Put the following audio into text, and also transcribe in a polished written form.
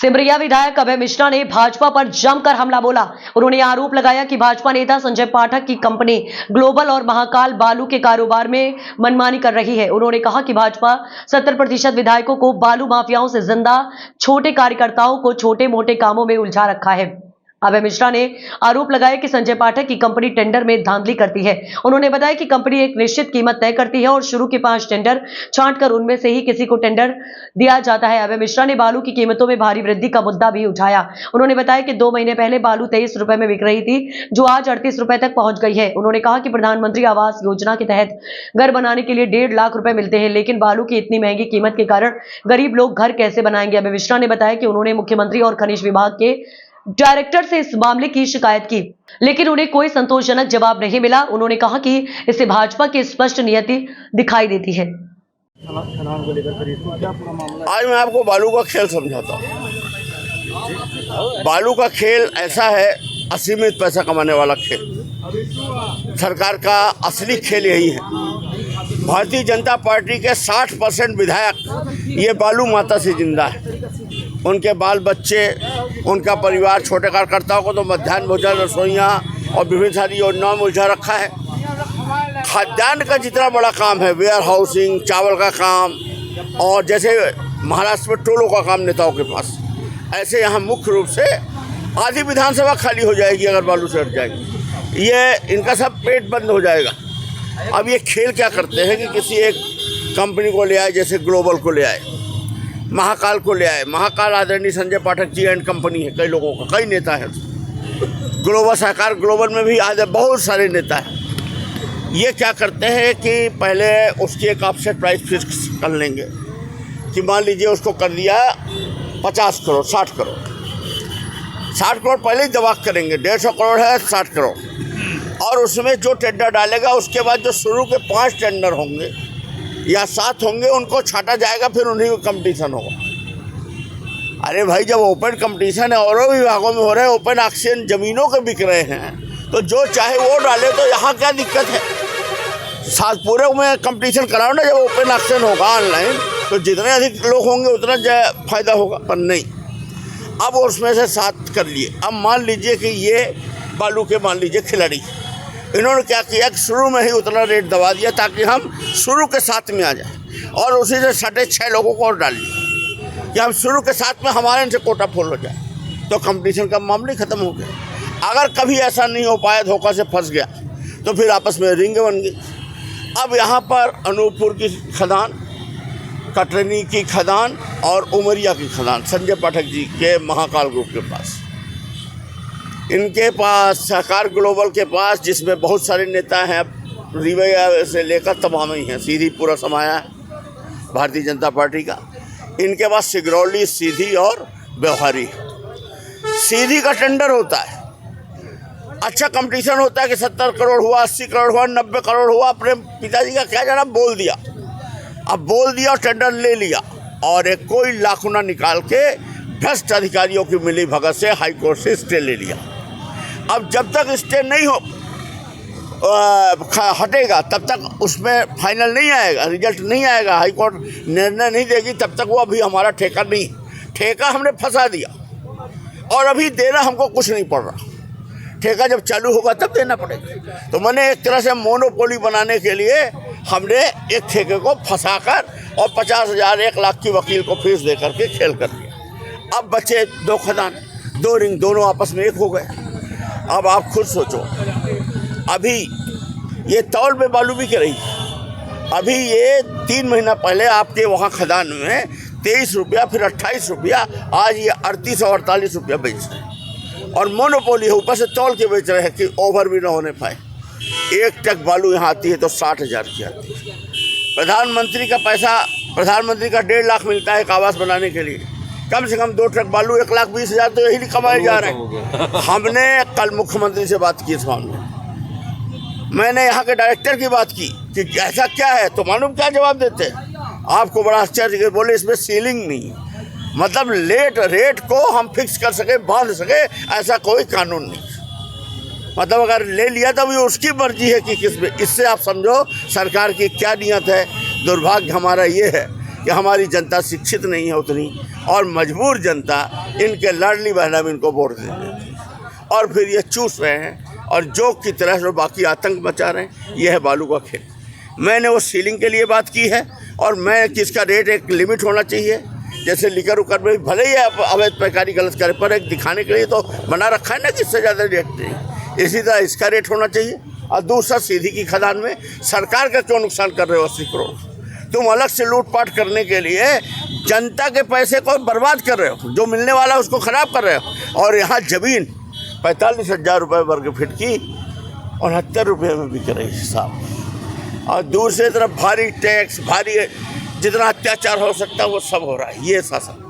सिमरिया विधायक अभय मिश्रा ने भाजपा पर जमकर हमला बोला। उन्होंने आरोप लगाया कि भाजपा नेता संजय पाठक की कंपनी ग्लोबल और महाकाल बालू के कारोबार में मनमानी कर रही है। उन्होंने कहा कि भाजपा 70% विधायकों को बालू माफियाओं से जिंदा, छोटे कार्यकर्ताओं को छोटे मोटे कामों में उलझा रखा है। अभय मिश्रा ने आरोप लगाया कि संजय पाठक की कंपनी टेंडर में धांधली करती है। उन्होंने बताया कि कंपनी एक निश्चित कीमत तय करती है और शुरू के 5 टेंडर छांटकर उनमें से ही किसी को टेंडर दिया जाता है। अभय मिश्रा ने बालू की कीमतों में भारी वृद्धि का मुद्दा भी उठाया। उन्होंने बताया कि 2 महीने पहले बालू 23 रुपए में बिक रही थी, जो आज 38 रुपए तक पहुंच गई है। उन्होंने कहा कि प्रधानमंत्री आवास योजना के तहत घर बनाने के लिए 1.5 लाख रुपए मिलते हैं, लेकिन बालू की इतनी महंगी कीमत के कारण गरीब लोग घर कैसे बनाएंगे। अभय मिश्रा ने बताया कि उन्होंने मुख्यमंत्री और खनिज विभाग के डायरेक्टर से इस मामले की शिकायत की, लेकिन उन्हें कोई संतोषजनक जवाब नहीं मिला। उन्होंने कहा कि इससे भाजपा की स्पष्ट नियति दिखाई देती है। आज मैं आपको बालू का खेल समझाता हूँ। बालू का खेल ऐसा है, असीमित पैसा कमाने वाला खेल। सरकार का असली खेल यही है। भारतीय जनता पार्टी के 60% विधायक ये बालू माता से जिंदा है। उनके बाल बच्चे, उनका परिवार, छोटे कार्यकर्ताओं को तो मध्याह्न भोजन, रसोइयाँ और विभिन्न सारी योजनाओं में उलझा रखा है। खाद्यान्न का जितना बड़ा काम है, वेयर हाउसिंग, चावल का काम, और जैसे महाराष्ट्र में टोलों का काम नेताओं के पास, ऐसे यहाँ मुख्य रूप से आधी विधानसभा खाली हो जाएगी अगर बालू से हट जाएगी। ये इनका सब पेट बंद हो जाएगा। अब ये खेल क्या करते हैं कि किसी एक कंपनी को ले आए, जैसे ग्लोबल को ले आए, महाकाल को ले आए। महाकाल आदरणीय संजय पाठक जी एंड कंपनी है, कई लोगों का, कई नेता हैं। ग्लोबल सहकार ग्लोबल में भी आज बहुत सारे नेता हैं। ये क्या करते हैं कि पहले उसकी एक ऑफसेट प्राइस फिक्स कर लेंगे कि मान लीजिए उसको कर दिया 50 करोड़, 60 करोड़, 60 करोड़ पहले ही दवा करेंगे। 150 करोड़ है, 60 करोड़, और उसमें जो टेंडर डालेगा उसके बाद जो शुरू के 5 टेंडर होंगे या 7 होंगे, उनको छाटा जाएगा, फिर उन्हीं को कंपटीशन होगा। अरे भाई, जब ओपन कंपटीशन है, औरों विभागों में हो रहे हैं, ओपन ऑक्शन ज़मीनों के बिक रहे हैं, तो जो चाहे वो डाले, तो यहाँ क्या दिक्कत है? साथ पूरे में कंपटीशन कराओ ना। जब ओपन ऑक्शन होगा ऑनलाइन, तो जितने अधिक लोग होंगे उतना फ़ायदा होगा। पर नहीं, अब उसमें से 7 कर लिए। अब मान लीजिए कि ये बालू के मान लीजिए खिलाड़ी, इन्होंने क्या किया कि शुरू में ही उतना रेट दबा दिया ताकि हम शुरू के 7 में आ जाए, और उसी से सटे 6 लोगों को और डाल दिया कि हम शुरू के 7 में हमारे इनसे कोटा फुल हो जाए, तो कंपटीशन का मामला ही ख़त्म हो गया। अगर कभी ऐसा नहीं हो पाया, धोखा से फंस गया, तो फिर आपस में रिंग बन गई। अब यहाँ पर अनूपपुर की खदान, कटरनी की खदान और उमरिया की खदान संजय पाठक जी के महाकाल ग्रुप के पास, इनके पास सहकार ग्लोबल के पास, जिसमें बहुत सारे नेता हैं, रिवैया से लेकर तमाम ही हैं, सीधी पूरा समाया है भारतीय जनता पार्टी का। इनके पास सिगरौली, सीधी और व्यवहारी। सीधी का टेंडर होता है, अच्छा कंपटीशन होता है कि 70 करोड़ हुआ, 80 करोड़ हुआ, 90 करोड़ हुआ। अपने पिताजी का क्या जाना, बोल दिया। अब बोल दिया और टेंडर ले लिया, और एक कोई लाखुना निकाल के भ्रष्ट अधिकारियों की मिली भगत से हाई कोर्ट से स्टे ले लिया। अब जब तक स्टे नहीं हो हटेगा, तब तक उसमें फाइनल नहीं आएगा, रिजल्ट नहीं आएगा, हाई कोर्ट निर्णय नहीं देगी, तब तक वो अभी हमारा ठेका नहीं, ठेका हमने फंसा दिया, और अभी देना हमको कुछ नहीं पड़ रहा। ठेका जब चालू होगा तब देना पड़ेगा। तो मैंने एक तरह से मोनोपोली बनाने के लिए हमने एक ठेके को फंसाकर और 50,000, 1 लाख की वकील को फीस दे करके खेल कर दिया। अब बचे 2 खदान, 2 रिंग, दोनों आपस में एक हो गए। अब आप खुद सोचो, अभी ये तौल में बालू बिक रही है। अभी ये 3 महीना पहले आपके वहाँ खदान में 23 रुपया, फिर 28 रुपया, आज ये 38 और 48 रुपया बेच रहे हैं, और मोनोपोली है, ऊपर से तौल के बेच रहे हैं कि ओवर भी ना होने पाए। 1 ट्रक बालू यहाँ आती है तो 60,000 की आती है। प्रधानमंत्री का पैसा, प्रधानमंत्री का 1.5 लाख मिलता है एक आवास बनाने के लिए, कम से कम 2 ट्रक बालू 1,20,000 तो यही कमाए जा रहे हैं। हमने कल मुख्यमंत्री से बात की इस मामले में, मैंने यहाँ के डायरेक्टर की बात की कि ऐसा क्या है, तो मालूम क्या जवाब देते हैं आपको? बड़ा आश्चर्य, बोले इसमें सीलिंग नहीं है, मतलब रेट को हम फिक्स कर सके, बांध सके, ऐसा कोई कानून नहीं। मतलब अगर ले लिया तो भी उसकी मर्जी है कि किस में। इससे आप समझो सरकार की क्या नियत है। दुर्भाग्य हमारा ये है कि हमारी जनता शिक्षित नहीं है उतनी, और मजबूर जनता इनके लाडली बहना में इनको वोट दे देती है और फिर ये चूस रहे हैं और जोक की तरह से बाकी आतंक मचा रहे हैं। यह है बालू का खेल। मैंने वो सीलिंग के लिए बात की है और मैं किसका रेट एक लिमिट होना चाहिए, जैसे लिकर उकर में भले ही अवैध पैकारी गलत करे, पर एक दिखाने के लिए तो बना रखा है ना कि इससे ज़्यादा रेट नहीं। इसी तरह इसका रेट होना चाहिए। और दूसरा, सीधी की खदान में सरकार का क्यों नुकसान कर रहे हो 80 करोड़? तुम अलग से लूटपाट करने के लिए जनता के पैसे को बर्बाद कर रहे हो, जो मिलने वाला है उसको ख़राब कर रहे हो। और यहाँ ज़मीन 45,000 रुपये वर्ग फीट की 69 रुपये में बिक रही है साहब। और दूसरी तरफ भारी टैक्स, भारी जितना अत्याचार हो सकता है वो सब हो रहा है। ये शासन